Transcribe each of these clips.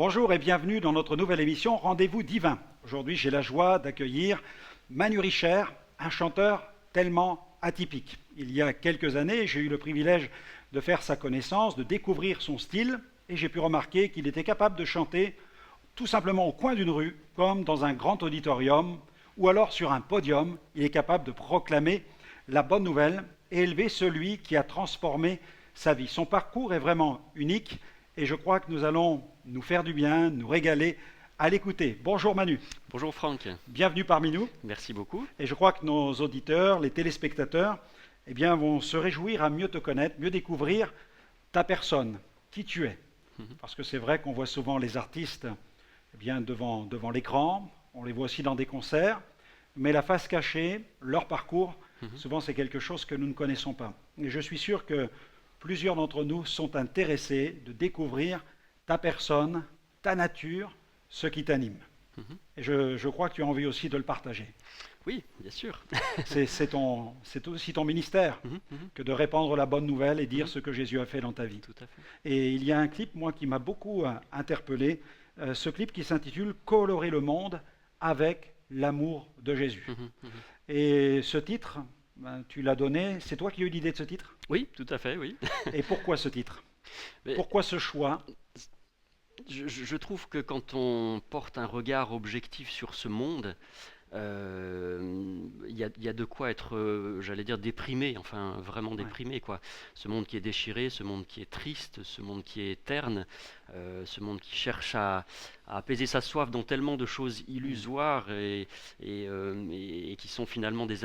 Bonjour et bienvenue dans notre nouvelle émission Rendez-vous divin. Aujourd'hui, j'ai la joie d'accueillir Manu Richer, un chanteur tellement atypique. Il y a quelques années, j'ai eu le privilège de faire sa connaissance, de découvrir son style, et j'ai pu remarquer qu'il était capable de chanter tout simplement au coin d'une rue, comme dans un grand auditorium, ou alors sur un podium. Il est capable de proclamer la bonne nouvelle et élever celui qui a transformé sa vie. Son parcours est vraiment unique et je crois que nous allons nous faire du bien, nous régaler à l'écouter. Bonjour Manu. Bonjour Franck, Bienvenue parmi nous merci beaucoup. et je crois que nos auditeurs, les téléspectateurs, eh bien, vont se réjouir à mieux te connaître, mieux découvrir ta personne, qui tu es. Parce que c'est vrai qu'on voit souvent les artistes eh bien, devant l'écran, on les voit aussi dans des concerts, mais la face cachée, leur parcours, souvent c'est quelque chose que nous ne connaissons pas. Et je suis sûr que plusieurs d'entre nous sont intéressés de découvrir ta personne, ta nature, ce qui t'anime. Et je crois que tu as envie aussi de le partager. Oui, bien sûr. C'est aussi ton ministère que de répandre la bonne nouvelle et dire ce que Jésus a fait dans ta vie. Tout à fait. Et il y a un clip, moi, qui m'a beaucoup interpellé, ce clip qui s'intitule Colorer le monde avec l'amour de Jésus. Et ce titre, ben, tu l'as donné, c'est toi qui as eu l'idée de ce titre? Oui, tout à fait, oui. Et pourquoi ce titre? Mais Pourquoi ce choix? je trouve que quand on porte un regard objectif sur ce monde, il y a de quoi être, j'allais dire, déprimé, enfin vraiment Ouais. déprimé, quoi. Ce monde qui est déchiré, ce monde qui est triste, ce monde qui est terne, ce monde qui cherche à apaiser sa soif dans tellement de choses illusoires et qui sont finalement des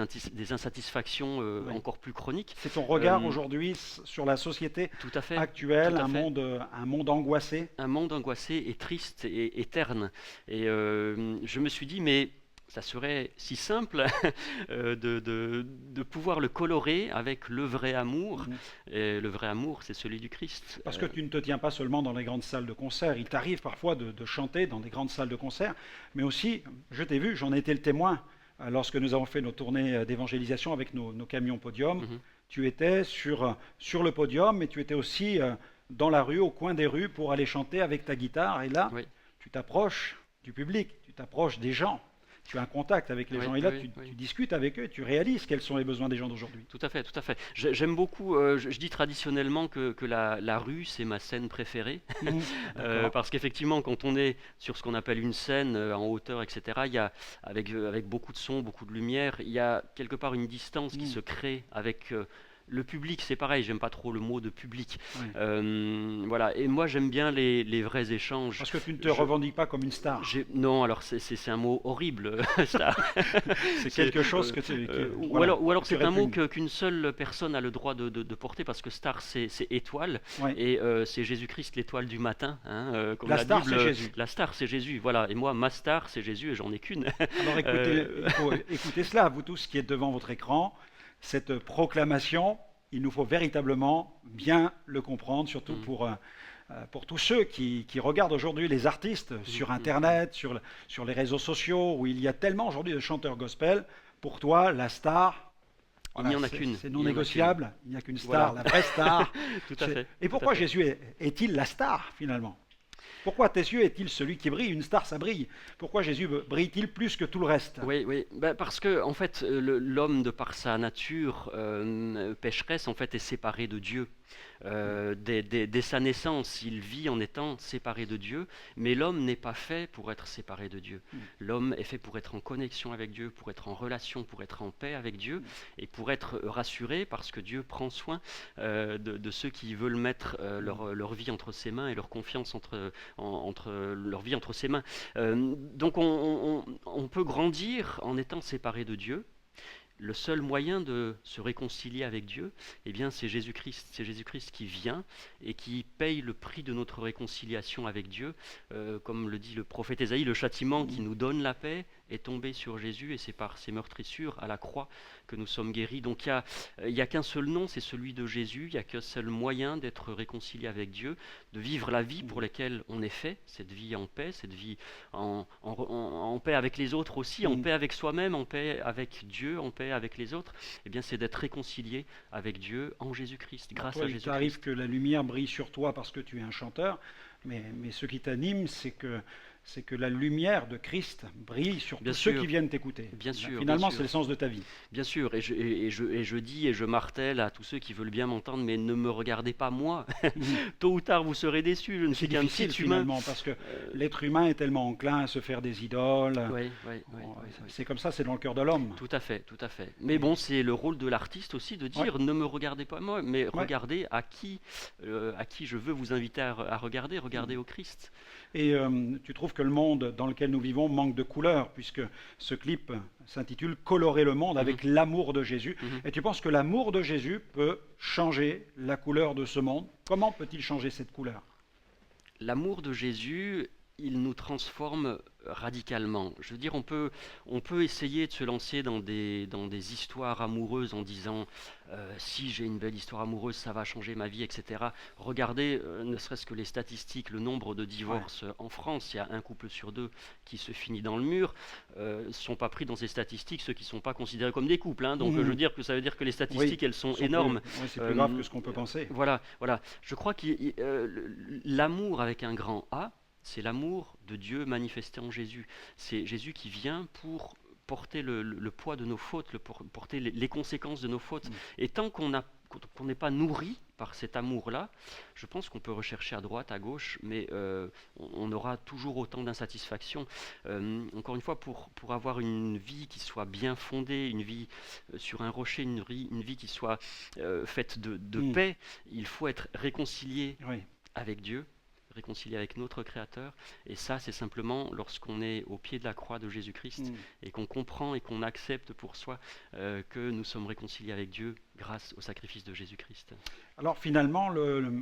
insatisfactions Ouais. encore plus chroniques. C'est ton regard Euh, aujourd'hui sur la société Tout à fait, actuelle, tout à fait. un monde angoissé. Un monde angoissé et triste et terne. Et je me suis dit, mais ça serait si simple de pouvoir le colorer avec le vrai amour. Mhm. Et le vrai amour, c'est celui du Christ. Parce que tu ne te tiens pas seulement dans les grandes salles de concert. Il t'arrive parfois de chanter dans des grandes salles de concert, mais aussi, je t'ai vu, j'en ai été le témoin lorsque nous avons fait nos tournées d'évangélisation avec nos camions podium. Mhm. Tu étais sur le podium, mais tu étais aussi dans la rue, au coin des rues, pour aller chanter avec ta guitare. Et là, Oui, tu t'approches du public, tu t'approches des gens. Tu as un contact avec les oui, gens. Et là, oui, tu oui. discutes avec eux, tu réalises quels sont les besoins des gens d'aujourd'hui. Tout à fait, tout à fait. J'aime beaucoup, je dis traditionnellement que la rue, c'est ma scène préférée. Mhm. D'accord. Parce qu'effectivement, quand on est sur ce qu'on appelle une scène en hauteur, etc., il y a, avec beaucoup de son, beaucoup de lumière, il y a quelque part une distance qui Mhm. se crée avec le public. C'est pareil, j'aime pas trop le mot de public. Ouais. Voilà, et moi j'aime bien les vrais échanges. Parce que tu ne te Je- revendiques pas comme une star. non, alors c'est un mot horrible, ça. C'est C'est, quelque chose voilà, ou alors que tu c'est un mot répugne. qu'une seule personne a le droit de porter parce que star c'est étoile Ouais. et c'est Jésus-Christ l'étoile du matin, hein, comme La la star, Bible. c'est Jésus. La star c'est Jésus, voilà. Et moi ma star c'est Jésus et j'en ai qu'une. Alors écoutez, Euh, il faut écouter cela, vous tous qui êtes devant votre écran, cette proclamation, il nous faut véritablement bien le comprendre, surtout pour tous ceux qui regardent aujourd'hui les artistes sur Internet, sur les réseaux sociaux, où il y a tellement aujourd'hui de chanteurs gospel. Pour toi, la star, il n'y voilà, en a qu'une. c'est Il non n'y en a qu'une. négociable, il n'y a qu'une star, Voilà. la vraie star. Tout à fait. Et Tout à pourquoi fait. Jésus est-il la star finalement? Pourquoi à tes yeux est-il celui qui brille? Une star, ça brille. Pourquoi Jésus brille-t-il plus que tout le reste? Oui, oui. Ben, parce que en fait, l'homme de par sa nature pécheresse, en fait, est séparé de Dieu. Dès sa naissance, il vit en étant séparé de Dieu, mais l'homme n'est pas fait pour être séparé de Dieu. L'homme est fait pour être en connexion avec Dieu, pour être en relation, pour être en paix avec Dieu, et pour être rassuré parce que Dieu prend soin de ceux qui veulent mettre leur vie entre ses mains et leur confiance entre leur vie entre ses mains. Donc on peut grandir en étant séparé de Dieu. Le seul moyen de se réconcilier avec Dieu, eh bien, c'est Jésus-Christ. C'est Jésus-Christ qui vient et qui paye le prix de notre réconciliation avec Dieu. Comme le dit le prophète Ésaïe, le châtiment qui nous donne la paix est tombé sur Jésus et c'est par ses meurtrissures à la croix que nous sommes guéris. Donc il y a qu'un seul nom, c'est celui de Jésus. Il n'y a qu'un seul moyen d'être réconcilié avec Dieu, de vivre la vie pour laquelle on est fait, cette vie en paix, cette vie en paix avec les autres aussi, en paix avec soi-même, en paix avec Dieu, en paix avec les autres. Eh bien, c'est d'être réconcilié avec Dieu en Jésus-Christ, grâce Toi, à il t'arrive Jésus-Christ. que la lumière brille sur toi parce que tu es un chanteur, mais ce qui t'anime, c'est que la lumière de Christ brille sur Bien tous ceux sûr, qui viennent t'écouter. bien sûr, bien Finalement, c'est sûr. le sens de ta vie. Bien sûr, et je dis et je martèle à tous ceux qui veulent bien m'entendre, mais ne me regardez pas moi. Mhm. Tôt ou tard, vous serez déçus. Je ne C'est suis qu'un difficile petit humain. finalement, parce que Euh, l'être humain est tellement enclin à se faire des idoles. oui, oui, oui, Bon, oui, oui. c'est comme ça, c'est dans le cœur de l'homme. Tout à fait, tout à fait. Mais bon, c'est le rôle de l'artiste aussi de Ouais, dire ne me regardez pas moi, mais ouais. regardez à qui je veux vous inviter à regarder, regardez au Christ. Et tu trouves que le monde dans lequel nous vivons manque de couleurs, puisque ce clip s'intitule Colorer le monde Mhm, avec l'amour de Jésus. mhm. Et tu penses que l'amour de Jésus peut changer la couleur de ce monde? Comment peut-il changer cette couleur? L'amour de Jésus, il nous transforme radicalement. Je veux dire, on peut essayer de se lancer dans des histoires amoureuses en disant si j'ai une belle histoire amoureuse, ça va changer ma vie, etc. Regardez, ne serait-ce que les statistiques, le nombre de Ouais. divorces en France, il y a un couple sur deux qui se finit dans le mur. Ne sont pas pris dans ces statistiques ceux qui ne sont pas considérés comme des couples, hein. Donc je veux Mhm. dire que ça veut dire que les Oui, statistiques, elles sont sont plus, énormes. oui, c'est plus grave Euh, que ce qu'on peut penser. voilà, voilà. Je crois que l'amour avec un grand A, c'est l'amour de Dieu manifesté en Jésus. C'est Jésus qui vient pour porter le poids de nos fautes, porter les conséquences de nos fautes. Mm. Et tant qu'on n'est pas nourri par cet amour-là, je pense qu'on peut rechercher à droite, à gauche, mais on aura toujours autant d'insatisfaction. Encore une fois, pour avoir une vie qui soit bien fondée, une vie sur un rocher, une vie qui soit faite de Mm. paix, il faut être réconcilié Oui. avec Dieu, réconcilié avec notre Créateur. Et ça, c'est simplement lorsqu'on est au pied de la croix de Jésus-Christ Mm. et qu'on comprend et qu'on accepte pour soi que nous sommes réconciliés avec Dieu grâce au sacrifice de Jésus-Christ. Alors finalement,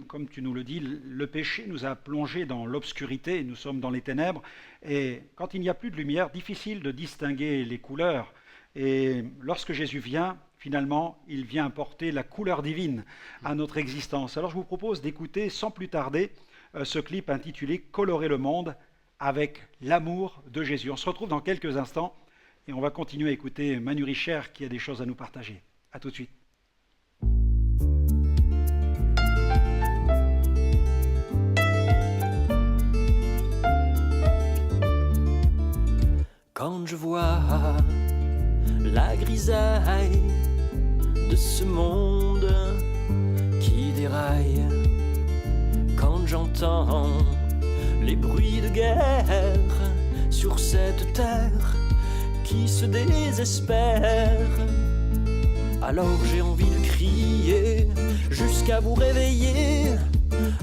comme tu nous le dis, le péché nous a plongés dans l'obscurité, nous sommes dans les ténèbres, et quand il n'y a plus de lumière, difficile de distinguer les couleurs. Et lorsque Jésus vient, finalement, il vient apporter la couleur divine à notre existence. Alors je vous propose d'écouter sans plus tarder ce clip intitulé Colorer le monde avec l'amour de Jésus. On se retrouve dans quelques instants et on va continuer à écouter Manu Richer qui a des choses à nous partager. À tout de suite. Quand je vois la grisaille de ce monde qui déraille, quand j'entends les bruits de guerre sur cette terre qui se désespère, alors j'ai envie de crier jusqu'à vous réveiller.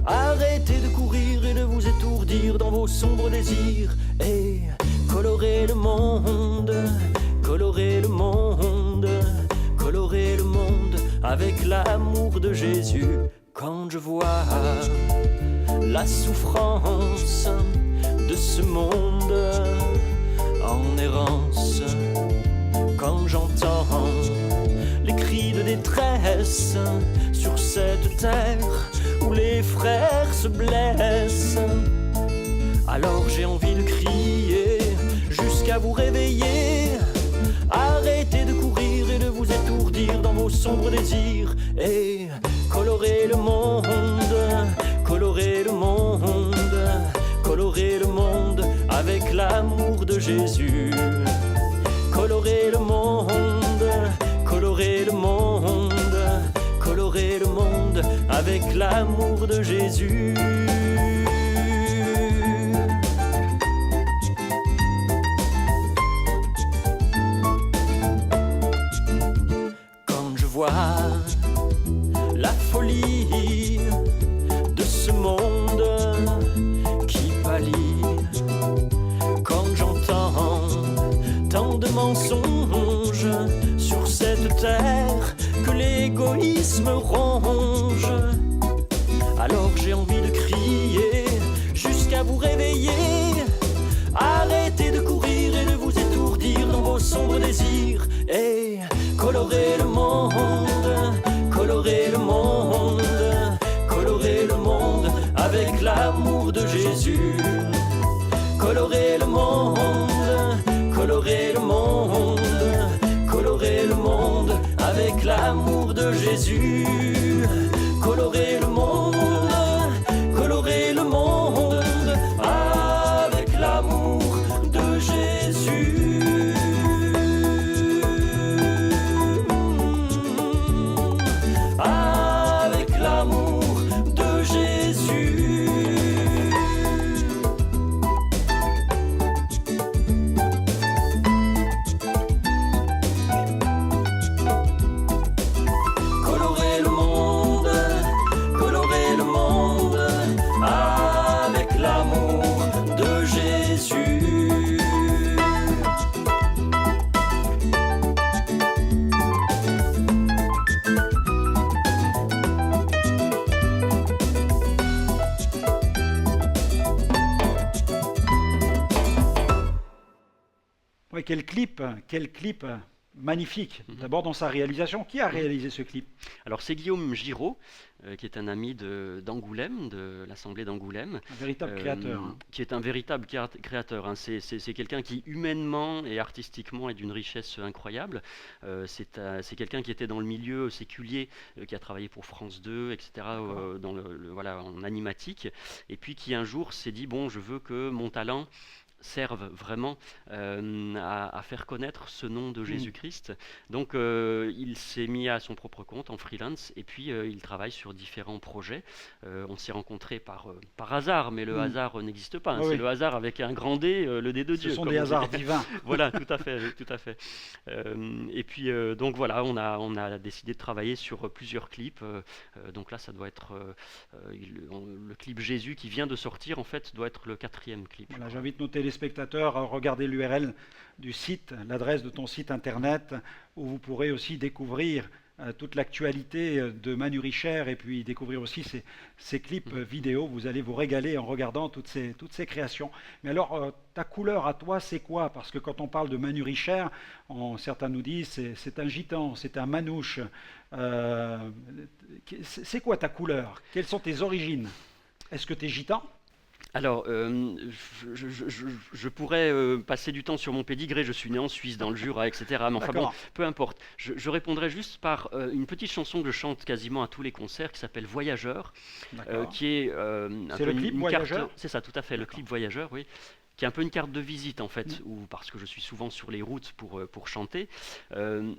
Arrêtez de courir et de vous étourdir dans vos sombres désirs et colorez le monde, colorez le monde, colorez le monde avec l'amour de Jésus. Quand je vois la souffrance de ce monde en errance, quand j'entends les cris de détresse sur cette terre où les frères se blessent, alors j'ai envie de crier jusqu'à vous réveiller. Arrêtez de courir et de vous étourdir dans vos sombres désirs et colorez le monde, colorez le monde, colorez le monde avec l'amour de Jésus. Colorez le monde, colorez le monde, colorez le monde avec l'amour de Jésus. Quand je vois la folie de ce monde qui pâlit, quand j'entends tant de mensonges sur cette terre que l'égoïsme ronge, alors j'ai envie de crier jusqu'à vous réveiller. Arrêtez de courir et de vous étourdir dans vos sombres désirs et colorez le monde, colorez le monde, colorez le monde avec l'amour de Jésus. Colorez le monde, colorez le monde, colorez le monde avec l'amour de Jésus. Colorez le monde, colorez le monde, Oui, quel clip magnifique. Mhm. D'abord dans sa réalisation. Qui a Mhm. réalisé ce clip? Alors c'est Guillaume Giraud, qui est un ami d'Angoulême, de l'Assemblée d'Angoulême, Un véritable créateur, hein. qui est un véritable créateur, hein. C'est quelqu'un qui humainement et artistiquement est d'une richesse incroyable. C'est quelqu'un qui était dans le milieu séculier, qui a travaillé pour France 2, etc., D'accord. dans voilà, en animatique, et puis qui un jour s'est dit, bon, je veux que mon talent servent vraiment à faire connaître ce nom de Mm. Jésus-Christ. Donc il s'est mis à son propre compte en freelance et puis il travaille sur différents projets. On s'est rencontrés par hasard, mais le Mm. hasard n'existe pas, hein. Oui, C'est oui. le hasard avec un grand D, le D de Ce Dieu, sont comme des on hasards dirait. divins. Voilà, tout à fait, tout à fait. Et puis donc voilà, on a décidé de travailler sur plusieurs clips. Donc là, ça doit être le clip Jésus qui vient de sortir, en fait, doit être le quatrième clip, je Voilà, crois. j'invite nos téléspectateurs à regarder l'URL du site, l'adresse de ton site internet, où vous pourrez aussi découvrir toute l'actualité de Manu Richer et puis découvrir aussi ses clips Mhm. vidéo. Vous allez vous régaler en regardant toutes ces créations. Mais alors, ta couleur à toi, c'est quoi? Parce que quand on parle de Manu Richer, certains nous disent c'est un gitan, c'est un manouche. Euh, c'est quoi ta couleur? Quelles sont tes origines? Est-ce que tu es gitan? Alors, je pourrais passer du temps sur mon pédigré, je suis né en Suisse, dans le Jura, etc. Mais enfin bon, D'accord, peu importe. Je répondrai juste par une petite chanson que je chante quasiment à tous les concerts qui s'appelle Voyageur, d'accord. qui est un C'est peu le clip une carte. Voyageur? C'est ça, tout à fait, le D'accord. clip Voyageur, oui. Qui est un peu une carte de visite en Mm. fait, ou parce que je suis souvent sur les routes pour chanter,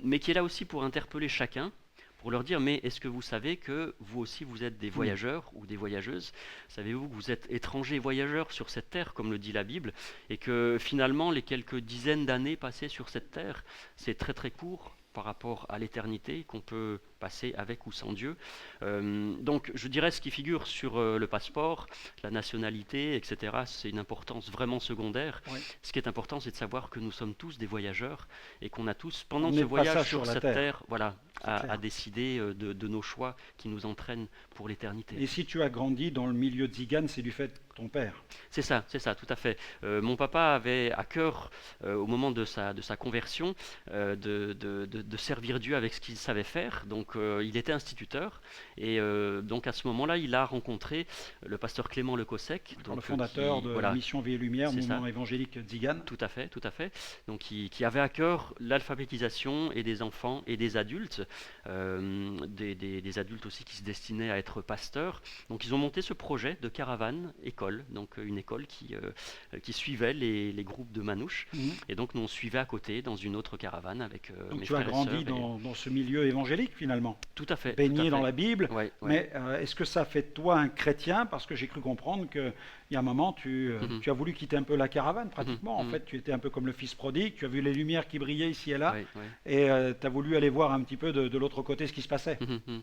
mais qui est là aussi pour interpeller chacun, pour leur dire, mais est-ce que vous savez que vous aussi vous êtes des Mm. voyageurs ou des voyageuses? Savez-vous que vous êtes étrangers voyageurs sur cette terre, comme le dit la Bible, et que finalement les quelques dizaines d'années passées sur cette terre, c'est très très court par rapport à l'éternité qu'on peut passer avec ou sans Dieu. Donc je dirais ce qui figure sur le passeport, la nationalité, etc., c'est une importance vraiment secondaire. Oui. Ce qui est important, c'est de savoir que nous sommes tous des voyageurs et qu'on a tous, pendant On est ce de voyage passage sur sur la cette terre, terre, voilà, c'est à clair. décider de nos choix qui nous entraînent pour l'éternité. Et si tu as grandi dans le milieu tzigane, c'est du fait de ton père. C'est ça, tout à fait. Mon papa avait à cœur, au moment de sa conversion, de servir Dieu avec ce qu'il savait faire. Donc, il était instituteur. Et donc, à ce moment-là, il a rencontré le pasteur Clément Le Cossec, D'accord, le donc, fondateur qui, de la voilà, mission Vie et Lumière, c'est ça. mouvement évangélique tzigane. Tout à fait, tout à fait. Donc, qui avait à cœur l'alphabétisation et des enfants et des adultes, des adultes aussi qui se destinaient à être pasteurs. Donc, ils ont monté ce projet de caravane école, donc une école qui suivait les groupes de manouches. Mhm. Et donc, nous on suivait à côté dans une autre caravane avec Donc mes tu as frères et grandi sœurs. dans ce milieu évangélique finalement, Tout à fait, tout à baigné dans fait. la Bible. Ouais, ouais. Mais est-ce que ça fait de toi un chrétien? Parce que j'ai cru comprendre qu'il y a un moment, Mhm, tu as voulu quitter un peu la caravane mhm, pratiquement. En mhm. fait, tu étais un peu comme le fils prodigue, tu as vu les lumières qui brillaient ici et là, Ouais, ouais. et tu as voulu aller voir un petit peu de l'autre côté ce qui se passait. Mhm, mhm.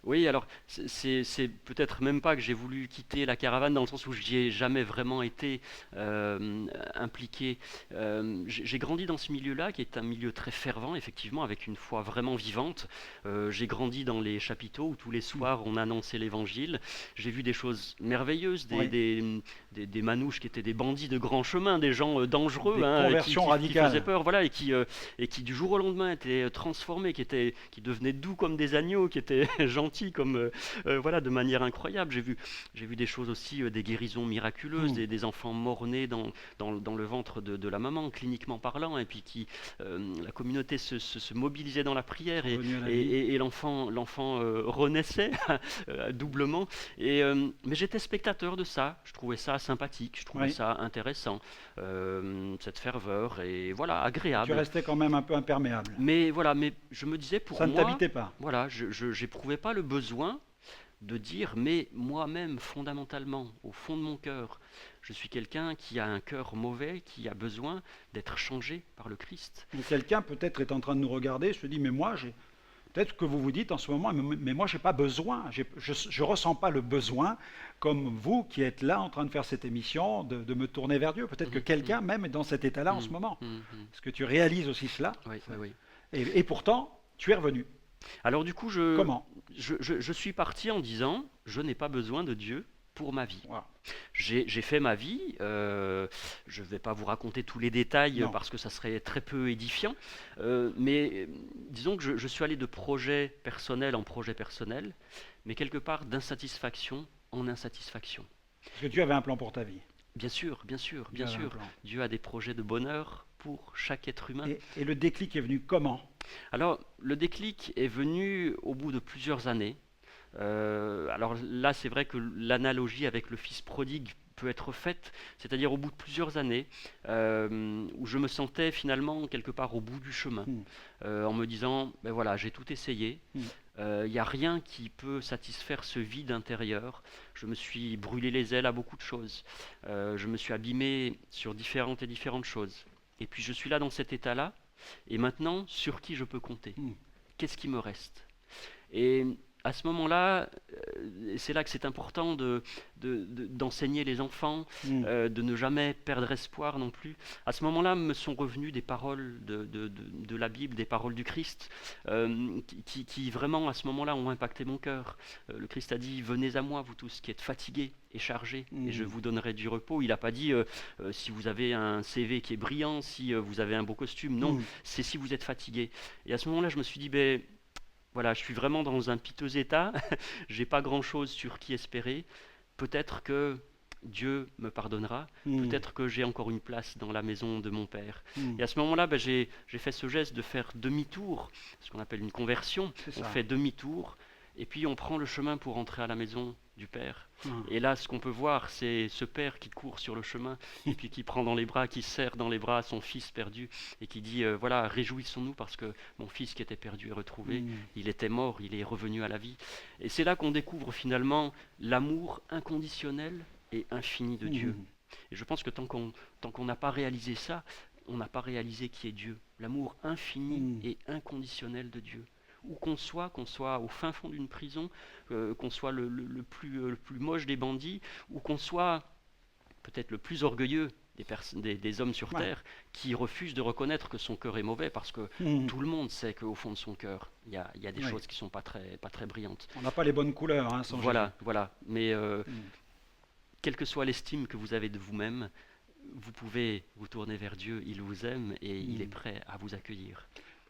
Oui, alors c'est peut-être même pas que j'ai voulu quitter la caravane dans le sens où j'y ai jamais vraiment été impliqué. J'ai grandi dans ce milieu-là qui est un milieu très fervent, effectivement, avec une foi vraiment vivante. J'ai grandi dans les chapiteaux où tous les Mm. soirs on annonçait l'évangile. J'ai vu des choses merveilleuses, Oui, des manouches qui étaient des bandits de grand chemin, des gens dangereux, des hein, conversions qui faisaient radicales. peur, voilà, et qui du jour au lendemain étaient transformés, qui devenaient doux comme des agneaux, qui étaient gentils comme voilà, de manière incroyable. J'ai vu des choses aussi, des guérisons miraculeuses, Mm. des enfants morts-nés dans le ventre de la maman, cliniquement parlant, et puis la communauté se mobilisait dans la prière Sont et, venus à la et, vie. et l'enfant renaissait doublement. Mais j'étais spectateur de ça, je trouvais ça sympathique, je trouvais Oui. ça intéressant, cette ferveur, et voilà, Et tu agréable. restais quand même un peu imperméable. Mais voilà, mais je me disais pour Ça ne moi, t'habitait pas. voilà, je n'éprouvais pas le besoin de dire, mais moi-même, fondamentalement, au fond de mon cœur, je suis quelqu'un qui a un cœur mauvais, qui a besoin d'être changé par le Christ. Donc quelqu'un peut-être est en train de nous regarder, se dit, mais moi, peut-être que vous vous dites en ce moment, mais moi, j'ai pas besoin, je ressens pas le besoin, comme vous qui êtes là en train de faire cette émission, de me tourner vers Dieu. Peut-être que Mhm, quelqu'un même est dans cet état-là en ce mhm, moment. mhm, mhm. Est-ce que tu réalises aussi cela? Oui, oui, oui. Et pourtant, tu es revenu. Alors du coup, Comment? je suis parti en disant, je n'ai pas besoin de Dieu, pour ma vie. Wow. J'ai fait ma vie, je ne vais pas vous raconter tous les détails Non. parce que ça serait très peu édifiant, mais disons que je suis allé de projet personnel en projet personnel, mais quelque part d'insatisfaction en insatisfaction. Parce que Dieu avait un plan pour ta vie. Bien sûr, bien sûr, Dieu bien avait un sûr, plan. Dieu a des projets de bonheur pour chaque être humain. Et le déclic est venu comment? Alors, le déclic est venu au bout de plusieurs années. Alors là, c'est vrai que l'analogie avec le fils prodigue peut être faite, c'est-à-dire au bout de plusieurs années, où je me sentais finalement quelque part au bout du chemin, Hmm. en me disant, ben voilà, j'ai tout essayé, Hmm. il n'y a rien qui peut satisfaire ce vide intérieur, je me suis brûlé les ailes à beaucoup de choses, je me suis abîmé sur différentes choses, et puis je suis là dans cet état-là, et maintenant, sur qui je peux compter? Hmm. Qu'est-ce qui me reste? Et à ce moment-là, c'est là que c'est important d'enseigner les enfants, Hmm. de ne jamais perdre espoir non plus. À ce moment-là, me sont revenues des paroles de la Bible, des paroles du Christ, qui vraiment, à ce moment-là, ont impacté mon cœur. Le Christ a dit, venez à moi, vous tous qui êtes fatigués et chargés, et je Hmm. vous donnerai du repos. Il n'a pas dit, si vous avez un CV qui est brillant, si vous avez un beau costume. Non, Hmm. c'est si vous êtes fatigué. Et à ce moment-là, je me suis dit, ben, voilà, je suis vraiment dans un piteux état, j'ai pas grand-chose sur qui espérer. Peut-être que Dieu me pardonnera, Hmm. peut-être que j'ai encore une place dans la maison de mon Père. Hmm. Et à ce moment-là, ben, j'ai fait ce geste de faire demi-tour, ce qu'on appelle une conversion. C'est On ça. fait demi-tour, et puis on prend le chemin pour entrer à la maison du Père. Hmm. Et là, ce qu'on peut voir, c'est ce père qui court sur le chemin et puis qui prend dans les bras, qui serre dans les bras son fils perdu et qui dit voilà, réjouissons-nous parce que mon fils qui était perdu est retrouvé, Hmm. il était mort, il est revenu à la vie. Et c'est là qu'on découvre finalement l'amour inconditionnel et infini de Dieu. Hmm. Et je pense que tant qu'on n'a pas réalisé ça, on n'a pas réalisé qui est Dieu, l'amour infini Hmm. et inconditionnel de Dieu. Où qu'on soit au fin fond d'une prison, qu'on soit le plus moche des bandits, ou qu'on soit peut-être le plus orgueilleux des hommes sur Ouais. terre, qui refuse de reconnaître que son cœur est mauvais, parce que Hmm. tout le monde sait qu'au fond de son cœur, il y a des Oui. choses qui ne sont pas très brillantes. On n'a pas les bonnes couleurs hein, sans Voilà, voilà. Mais Jésus. Hmm. quelle que soit l'estime que vous avez de vous-même, vous pouvez vous tourner vers Dieu, il vous aime et il est Hmm. prêt à vous accueillir.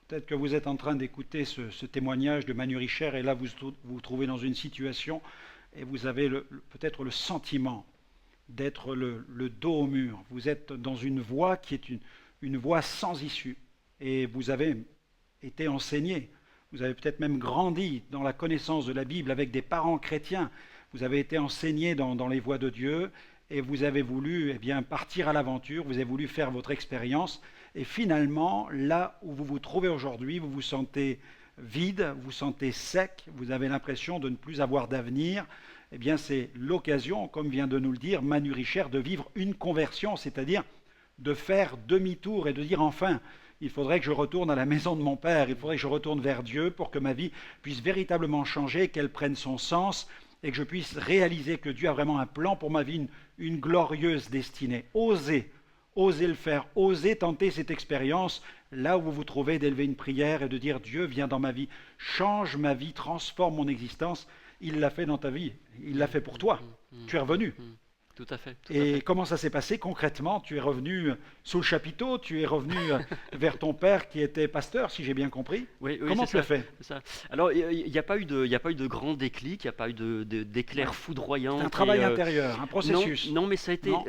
Peut-être que vous êtes en train d'écouter ce témoignage de Manu Richer et là vous vous trouvez dans une situation et vous avez peut-être le sentiment d'être le dos au mur. Vous êtes dans une voie qui est une voie sans issue et vous avez été enseigné. Vous avez peut-être même grandi dans la connaissance de la Bible avec des parents chrétiens. Vous avez été enseigné dans les voies de Dieu et vous avez voulu eh bien, partir à l'aventure, vous avez voulu faire votre expérience. Et finalement, là où vous vous trouvez aujourd'hui, vous vous sentez vide, vous vous sentez sec, vous avez l'impression de ne plus avoir d'avenir. Eh bien, c'est l'occasion, comme vient de nous le dire Manu Richer, de vivre une conversion, c'est-à-dire de faire demi-tour et de dire enfin, il faudrait que je retourne à la maison de mon Père, il faudrait que je retourne vers Dieu pour que ma vie puisse véritablement changer, qu'elle prenne son sens et que je puisse réaliser que Dieu a vraiment un plan pour ma vie, une glorieuse destinée. Osez le faire, osez tenter cette expérience là où vous vous trouvez, d'élever une prière et de dire Dieu viens dans ma vie, change ma vie, transforme mon existence. Il l'a fait dans ta vie, il l'a fait pour toi. Tu es revenu. Tout à fait. Et comment ça s'est passé concrètement? Tu es revenu sous le chapiteau, tu es revenu vers ton père qui était pasteur, si j'ai bien compris. Oui, Comment tu l'as fait? c'est ça. Alors, il n'y a pas eu de grand déclic, il n'y a pas eu d'éclair Ouais. foudroyant. C'est un travail intérieur, un processus. Non, mais ça a été. Non.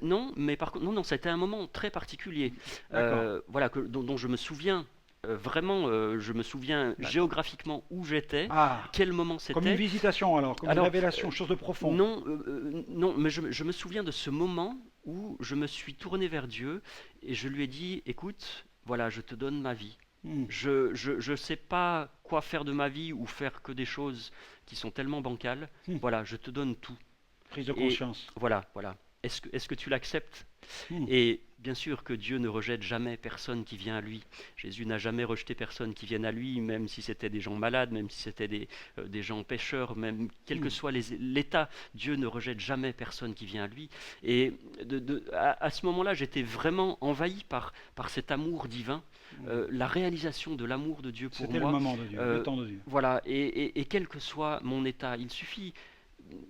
Non, mais par contre, non, ça a été un moment très particulier. D'accord. Voilà, dont je me souviens. Vraiment, je me souviens D'accord. géographiquement où j'étais, Ah, quel moment comme une c'était. visitation alors, comme une Alors, révélation, chose de profond. Non, mais je me souviens de ce moment où je me suis tourné vers Dieu et je lui ai dit, écoute, voilà, je te donne ma vie. Hmm. Je sais pas quoi faire de ma vie ou faire que des choses qui sont tellement bancales. Voilà, je te donne tout. Prise de Et conscience. voilà. Est-ce que tu l'acceptes? Hmm. Et bien sûr que Dieu ne rejette jamais personne qui vient à lui. Jésus n'a jamais rejeté personne qui vienne à lui, même si c'était des gens malades, même si c'était des gens pécheurs, même quel que soit l'état. Dieu ne rejette jamais personne qui vient à lui. Et à ce moment-là, j'étais vraiment envahi par cet amour divin, la réalisation de l'amour de Dieu pour C'était moi. le moment de Dieu, le temps de Dieu. Voilà, et quel que soit mon état, il suffit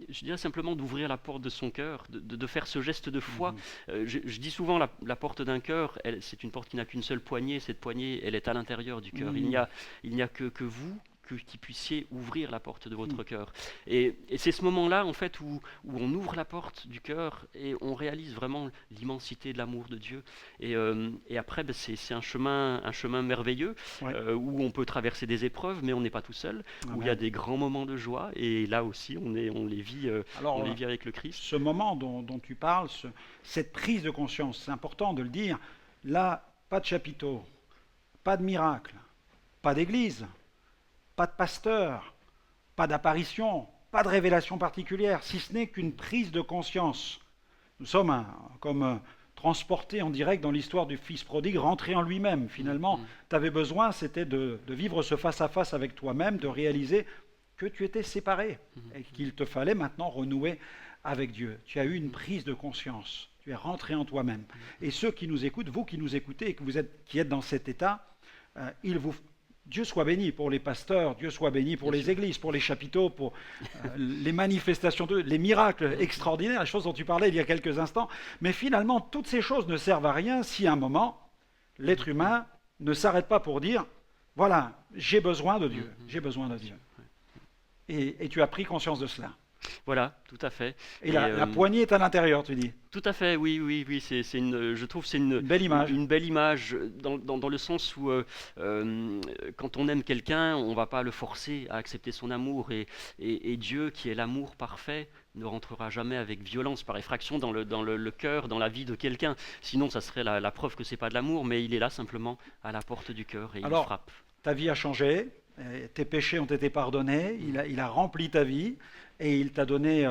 je dirais simplement d'ouvrir la porte de son cœur, de faire ce geste de foi. Mhm. Je dis souvent la porte d'un cœur, c'est une porte qui n'a qu'une seule poignée. Cette poignée, elle est à l'intérieur du cœur. Mhm. Il n'y a que vous qui puissiez ouvrir la porte de Mhm. votre cœur. Et c'est ce moment-là, en fait, où on ouvre la porte du cœur et on réalise vraiment l'immensité de l'amour de Dieu. Et après, ben, c'est un chemin merveilleux Ouais. où on peut traverser des épreuves, mais on n'est pas tout seul, où il y a Amen. des grands moments de joie. Et là aussi, on Alors, les vit avec le Christ. ce moment dont tu parles, cette prise de conscience, c'est important de le dire. Là, pas de chapiteau, pas de miracle, pas d'église, pas de pasteur, pas d'apparition, pas de révélation particulière, si ce n'est qu'une prise de conscience. Nous sommes comme transportés en direct dans l'histoire du fils prodigue, rentré en lui-même. Mm, Finalement, mm, tu avais besoin, c'était de vivre ce face-à-face avec toi-même, de réaliser que tu étais séparé mm, et qu'il te fallait maintenant renouer avec Dieu. Tu as eu une mm, prise de conscience, tu es rentré en toi-même. mm. Et ceux qui nous écoutent, vous qui nous écoutez et qui êtes dans cet état, il vous Dieu soit béni pour les pasteurs, Dieu soit béni pour Bien les sûr. églises, pour les chapiteaux, pour les manifestations, les miracles extraordinaires, les choses dont tu parlais il y a quelques instants. Mais finalement, toutes ces choses ne servent à rien si à un moment, l'être humain ne s'arrête pas pour dire, voilà, j'ai besoin de Dieu, j'ai besoin de Bien Dieu. sûr, ouais. Et tu as pris conscience de cela. Voilà, tout à fait. Et Et la poignée est à l'intérieur, tu dis. tout à fait, oui, oui, oui. Je trouve que c'est Une belle image. une belle image dans le sens où quand on aime quelqu'un, on ne va pas le forcer à accepter son amour. Et Dieu, qui est l'amour parfait, ne rentrera jamais avec violence, par effraction, le cœur, dans la vie de quelqu'un. Sinon, ça serait la preuve que c'est pas de l'amour, mais il est là simplement à la porte du cœur et il Alors, frappe. ta vie a changé, tes péchés ont été pardonnés, il a rempli ta vie et il t'a donné,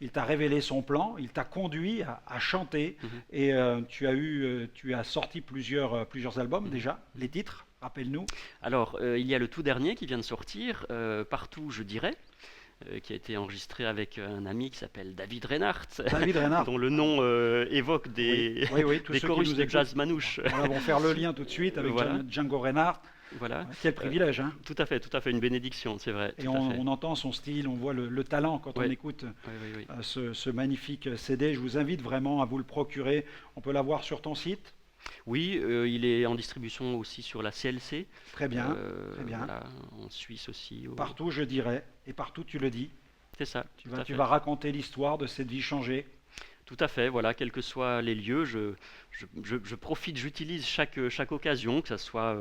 il t'a révélé son plan, il t'a conduit à chanter Mhm, et tu as sorti plusieurs albums mhm. déjà, les titres, rappelle-nous. Alors, il y a le tout dernier qui vient de sortir, Partout je dirais, qui a été enregistré avec un ami qui s'appelle David Reinhardt, David Reinhardt, dont le nom évoque oui, des, oui, oui, tous des ceux qui chorus nous de écoutent, jazz manouche. voilà, vont faire le lien tout de suite avec Voilà, Django Reinhardt. voilà. Quel Euh, privilège, hein? tout à fait, une bénédiction, c'est vrai, Et tout à fait. on entend son style, on voit le talent quand on Oui, écoute oui, oui, oui. ce magnifique CD. Je vous invite vraiment à vous le procurer. On peut l'avoir sur ton site. Oui, il est en distribution aussi sur la CLC, Très bien, très bien. voilà, en Suisse aussi. Partout, je dirais, et partout tu le dis. C'est ça, tout à Tu fait. vas raconter l'histoire de cette vie changée. Tout à fait, voilà, quels que soient les lieux, je profite, j'utilise chaque occasion, que ce soit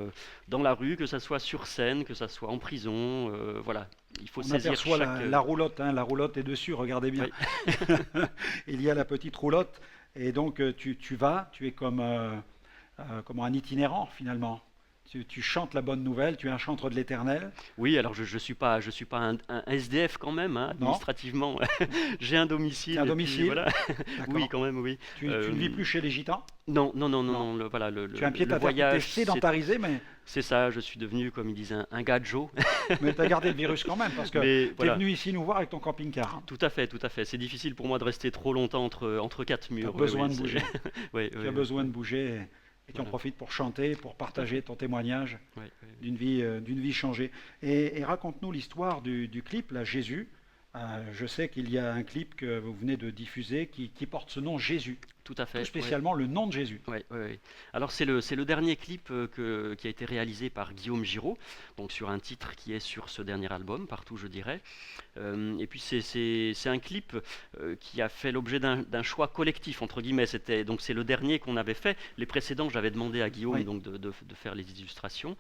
dans la rue, que ce soit sur scène, que ce soit en prison, voilà. Il faut On saisir aperçoit chaque... la roulotte, hein, la roulotte est dessus, regardez bien. oui, Il y a la petite roulotte, et donc tu es comme un itinérant finalement. Tu chantes la bonne nouvelle, tu es un chantre de l'Éternel. oui, alors je suis pas un SDF quand même, hein, Non, administrativement. J'ai un tu domicile as un et puis domicile, voilà. Oui, d'accord. quand même, oui. Tu ne vis plus chez les Gitans. Non, non, non, non, Non, non, voilà, tu es un pied le à terre, tu t'es voyage, sédentarisé, c'est ça, je suis devenu, comme ils disent, un gadjo. mais tu as gardé le virus quand même, parce que Mais tu es voilà, venu ici nous voir avec ton camping-car. tout à fait, tout à fait. C'est difficile pour moi de rester trop longtemps entre quatre Tu as murs. Oui, besoin oui, de bouger. oui, Tu oui, as oui, besoin oui, de bouger et tu en voilà, profites pour chanter, pour tout à partager fait. ton témoignage Oui, oui, oui. d'une vie changée. Et raconte-nous l'histoire du clip, là, Jésus. Je sais qu'il y a un clip que vous venez de diffuser qui porte ce nom Jésus, Tout à tout fait. Oui. spécialement le nom de Jésus. Ouais, ouais, ouais. Alors c'est le dernier clip qui a été réalisé par Guillaume Giraud, donc sur un titre qui est sur ce dernier album, Partout je dirais. Et puis c'est un clip qui a fait l'objet d'un choix collectif entre guillemets. Donc c'est le dernier qu'on avait fait. Les précédents, j'avais demandé à Guillaume Oui, donc de faire les illustrations.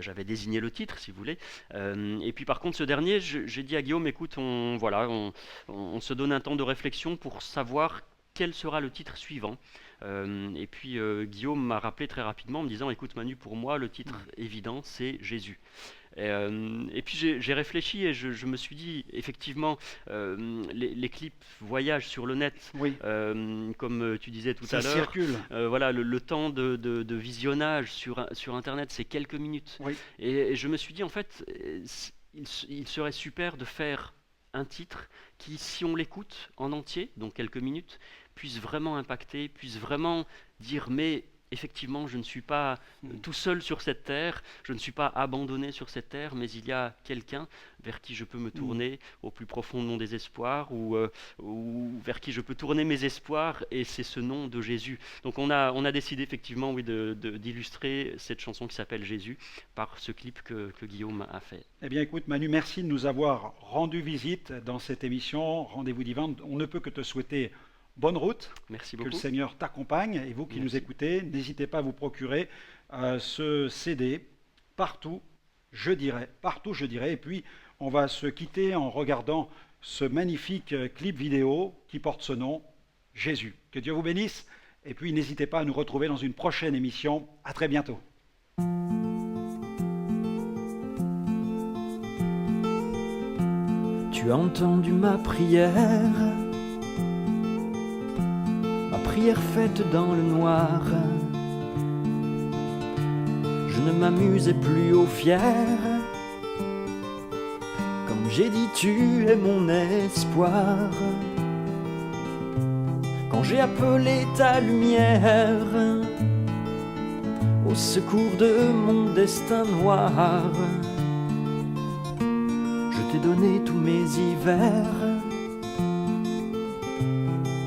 J'avais désigné le titre si vous voulez. Et puis par contre ce dernier, j'ai dit à Guillaume, écoute, on se donne un temps de réflexion pour savoir quel sera le titre suivant. Et puis Guillaume m'a rappelé très rapidement en me disant, écoute Manu, pour moi le titre évident c'est Jésus. Et puis j'ai réfléchi et je me suis dit, effectivement, les clips voyagent sur le net, oui, comme tu disais tout ça à l'heure. circule. Voilà, le temps de visionnage sur Internet, c'est quelques minutes. Oui, Et je me suis dit, en fait, il serait super de faire un titre qui, si on l'écoute en entier, donc quelques minutes, puisse vraiment impacter, puisse vraiment dire, mais effectivement, je ne suis pas tout seul sur cette terre, je ne suis pas abandonné sur cette terre, mais il y a quelqu'un vers qui je peux me tourner au plus profond de mon désespoir, ou vers qui je peux tourner mes espoirs, et c'est ce nom de Jésus. Donc on a décidé effectivement, oui, d'illustrer cette chanson qui s'appelle Jésus par ce clip que Guillaume a fait. Eh bien, écoute, Manu, merci de nous avoir rendu visite dans cette émission Rendez-vous divin. On ne peut que te souhaiter bonne route, Merci que beaucoup. le Seigneur t'accompagne. Et vous qui nous Merci. écoutez, n'hésitez pas à vous procurer ce CD partout, je dirais. Et puis, on va se quitter en regardant ce magnifique clip vidéo qui porte ce nom, Jésus. Que Dieu vous bénisse. Et puis, n'hésitez pas à nous retrouver dans une prochaine émission. À très bientôt. Tu as entendu ma prière faite dans le noir. Je ne m'amusais plus au fier. Comme j'ai dit, tu es mon espoir. Quand j'ai appelé ta lumière au secours de mon destin noir, je t'ai donné tous mes hivers.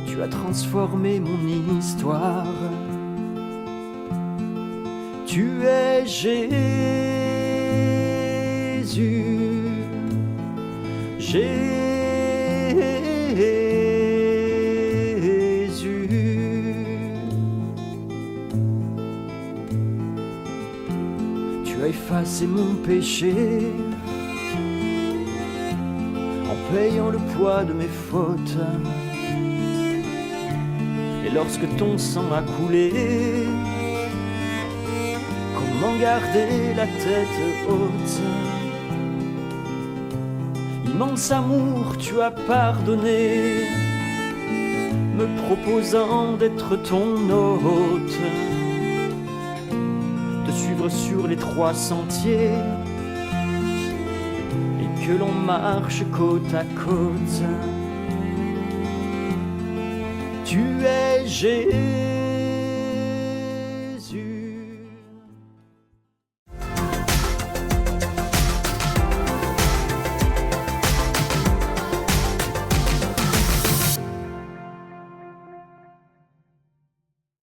Tu as transformé mon histoire. Tu es Jésus, Tu as effacé mon péché en payant le poids de mes fautes. Et lorsque ton sang a coulé, comment garder la tête haute? Immense amour, tu as pardonné, me proposant d'être ton hôte, de suivre sur les 3 sentiers, et que l'on marche côte à côte. Tu es Jésus,